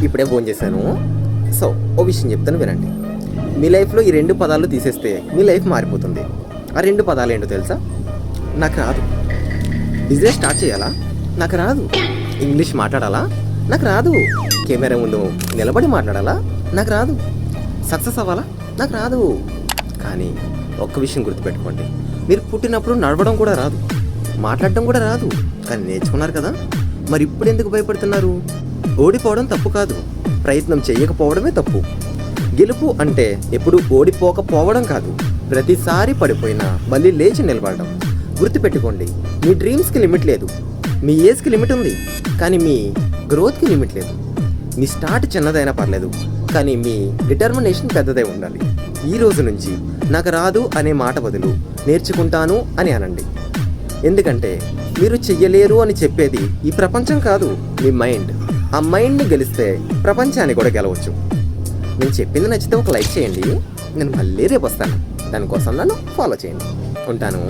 ఇప్పుడే ఫోన్ చేశాను. సో ఓ విషయం చెప్తాను వినండి. మీ లైఫ్లో ఈ 2 పదాలు తీసేస్తే మీ లైఫ్ మారిపోతుంది. ఆ 2 పదాలు ఏంటో తెలుసా? నాకు రాదు. బిజినెస్ స్టార్ట్ చేయాలా? నాకు రాదు. ఇంగ్లీష్ మాట్లాడాలా? నాకు రాదు. కెమెరా ముందు నిలబడి మాట్లాడాలా? నాకు రాదు. సక్సెస్ అవ్వాలా? నాకు రాదు. కానీ ఒక్క విషయం గుర్తుపెట్టుకోండి, మీరు పుట్టినప్పుడు నడవడం కూడా రాదు, మాట్లాడడం కూడా రాదు, కానీ నేర్చుకున్నారు కదా. మరి ఇప్పుడు ఎందుకు భయపడుతున్నారు? ఓడిపోవడం తప్పు కాదు, ప్రయత్నం చేయకపోవడమే తప్పు. గెలుపు అంటే ఎప్పుడు ఓడిపోకపోవడం కాదు, ప్రతిసారి పడిపోయినా మళ్ళీ లేచి నిలబడడం. గుర్తుపెట్టుకోండి, మీ డ్రీమ్స్కి లిమిట్ లేదు, మీ ఏజ్కి లిమిట్ ఉంది, కానీ మీ గ్రోత్కి లిమిట్ లేదు. మీ స్టార్ట్ చిన్నదైనా పర్లేదు, కానీ మీ డిటర్మినేషన్ పెద్దదై ఉండాలి. ఈ రోజు నుంచి నాకు రాదు అనే మాట బదులు నేర్చుకుంటాను అని అనండి. ఎందుకంటే మీరు చెయ్యలేరు అని చెప్పేది ఈ ప్రపంచం కాదు, మీ మైండ్. ఆ మైండ్ని గెలిస్తే ప్రపంచాన్ని కూడా గెలవచ్చు. నేను చెప్పింది నచ్చితే ఒక లైక్ చేయండి. నేను మళ్ళీ రేపు వస్తాను. దానికోసం నన్ను ఫాలో చేయండి. ఉంటాను.